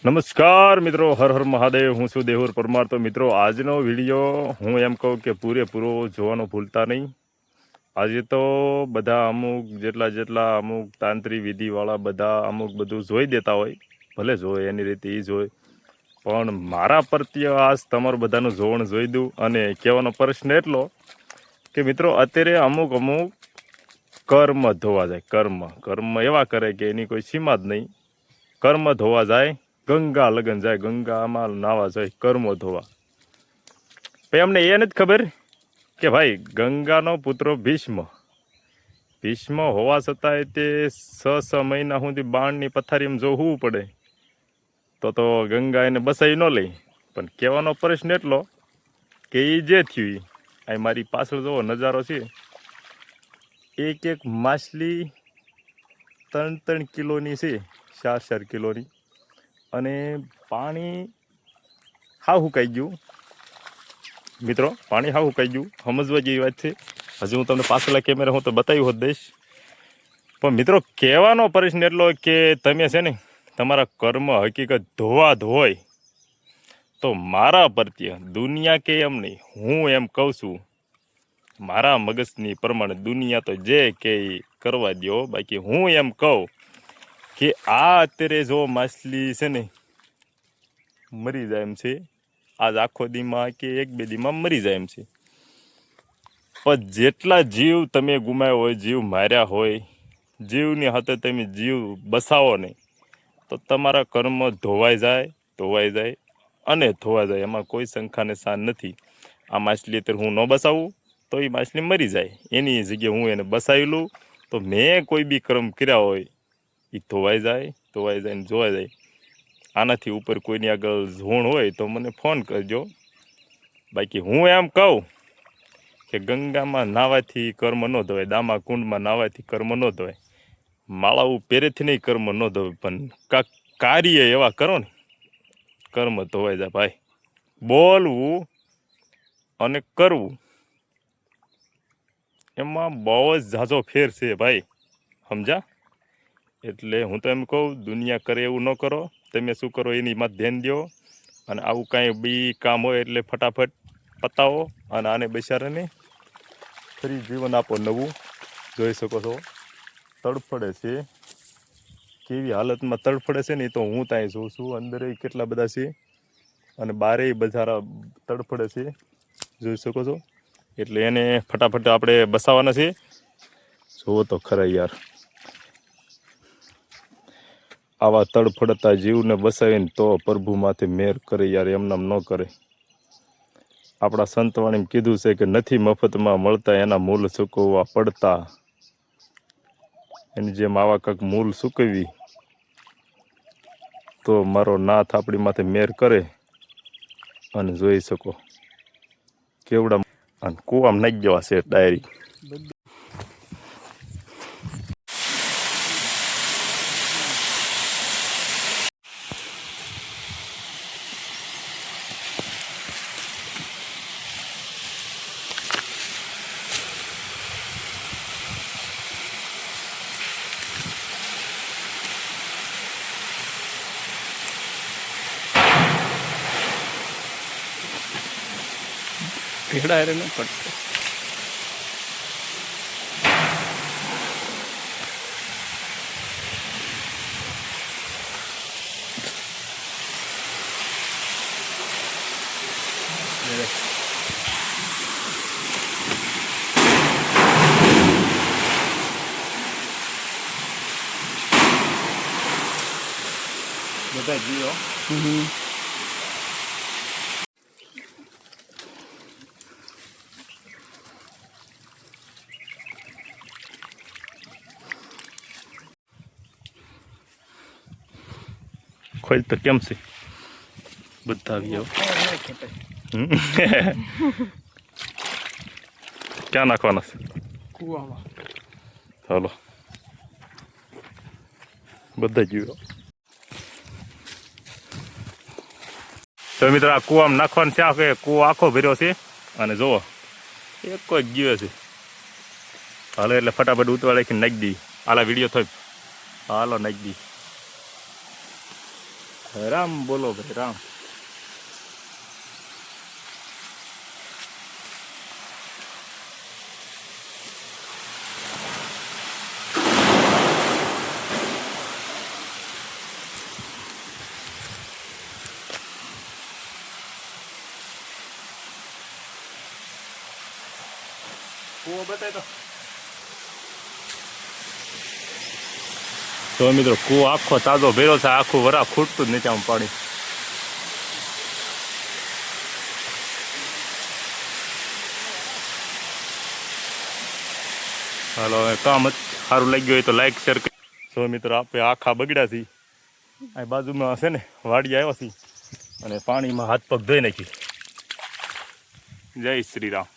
નમસ્કાર મિત્રો, હર હર મહાદેવ. હું છું દેહુર પરમાર. તો મિત્રો, આજનો વિડીયો હું એમ કહું કે પૂરેપૂરો જોવાનું ભૂલતા નહીં. આજે તો બધા જેટલા અમુક તાંત્રિક વિધિવાળા બધા બધું જોઈ દેતા હોય, ભલે જોય એની રીતે એ જોય, પણ મારા પ્રત્યે આજ તમારું બધાનું જોવાનું જોઈ દઉં. અને કહેવાનો પ્રશ્ન એટલો કે મિત્રો, અત્યારે અમુક કર્મ ધોવા જાય. કર્મ એવા કરે કે એની કોઈ સીમા જ નહીં. કર્મ ધોવા જાય, ગંગા લગન જાય, ગંગામાં નાવા જાય, કર્મો ધોવા. પછી અમને એ નથી ખબર કે ભાઈ ગંગાનો પુત્ર ભીષ્મ હોવા છતાંય તે 6 મહિના સુધી બાણની પથારીમાં જોવું પડે તો ગંગા એને બસાઈ ન લે. પણ કહેવાનો પ્રશ્ન એટલો કે એ જે થયું એ મારી પાછળ જોવો નજારો છે. એક માછલી 3 કિલોની છે, 4 કિલોની. અને પાણી હાવ સુકાઈ ગયું મિત્રો, પાણી હાવ સુકાઈ ગયું. સમજવા જેવી વાત છે. હજી હું તમને પાછલા કેમેરા હું તો બતાવ્યું હોત દઈશ. પણ મિત્રો, કહેવાનો પ્રશ્ન એટલો કે તમે છે ને તમારા કર્મ હકીકત ધોય તો મારા પ્રત્યે દુનિયા કે એમ નહીં, હું એમ કહું છું મારા મગજની પ્રમાણે દુનિયા તો જે કે કરવા દો. બાકી હું એમ કહું કે આ અત્યારે જો માછલી છે ને મરી જાય એમ છે, આજ આખો દીમાં કે 1-2 દીમાં મરી જાય એમ છે. પણ જેટલા જીવ તમે ગુમાવ્યો હોય, જીવ માર્યા હોય, જીવની હાથે તમે જીવ બસાવો ને તો તમારા કર્મ ધોવાઈ જાય અને ધોવાઈ જાય. એમાં કોઈ શંખાને શાન નથી. આ માછલી અત્યારે હું ન બસાવું તો એ માછલી મરી જાય. એની જગ્યાએ હું એને બસાવી લઉં તો મેં કોઈ બી કર્મ કર્યા હોય એ ધોવાઈ જાય ને જોવાઈ જાય. આનાથી ઉપર કોઈની આગળ ઝોણ હોય તો મને ફોન કરજો. બાકી હું એમ કહું કે ગંગામાં નાવાથી કર્મ ન ધોવાય, દામા કુંડમાં નાવાથી કર્મ ન ધોવાય, માળાઓ પહેરેથી નહીં કર્મ ન ધોવાય, પણ કાંક કાર્ય એવા કરો ને કર્મ ધોવાઈ જાય. ભાઈ, બોલવું અને કરવું એમાં બહુ જ ઝાઝો ફેર છે ભાઈ, સમજા? એટલે હું તો એમ કહું, દુનિયા કરે એવું ન કરો. તમે શું કરો એની માં ધ્યાન દો. અને આવું કાંઈ બી કામ હોય એટલે ફટાફટ પતાવો અને આને બિચારાને ફરી જીવન આપો નવું. જોઈ શકો છો તડફડે છે, કેવી હાલતમાં તડફડે છે ને એ તો હું ત્યાં જોઉં છું. અંદર કેટલા બધા છે અને બારે બજારા તડફડે છે, જોઈ શકો છો. એટલે એને ફટાફટ આપણે બસાવવાના છે. જુઓ તો ખરા યાર, આવા તડફડતા જીવને બસાવીને તો પ્રભુ માથે મેર કરે યાર, એમનામ ન કરે. આપણા સંતવાણીમાં કીધું છે કે નથી મફતમાં મળતા એના મૂલ ચૂકવવા પડતા. એની જેમ આવા કંઈક મૂલ ચૂકવી તો મારો નાથ આપણી માથે મેર કરે. અને જોઈ શકો કેવડા અને કૂવામાં નાખી દેવા છે ડાયરી. ભેડા ન પડશે. બધા જીવો ખોલ તો કેમ છે બધા આવી જાવ. ક્યાં નાખવાના છે? કુવામાં. ચાલો બધા જીવો. તો મિત્રો, આ કૂવામાં નાખવાનું છે. કે કૂવો આખો ભર્યો છે અને જુઓ એક કોઈ જીવે છે. હાલો એટલે ફટાફટ ઉતવાળ નાખી દઈ. હાલા વિડીયો થઈ, હાલો નાખી દઈ. રામ બોલો ભાઈ રામ. કૂવો બતાય તો મિત્રો કૂવો આખો તાજો ભેરો છે, આખું વરા ખૂટતું જ નથી આમ પાણી. હાલો હવે કામ સારું લાગ્યું હોય તો લાઈક શેર કરી. તો મિત્રો આપણે આખા બગડ્યા છીએ. આ બાજુમાં છે ને વાડી આવ્યા છીએ અને પાણીમાં હાથ પગ ધોઈ નાખી. જય શ્રી રામ.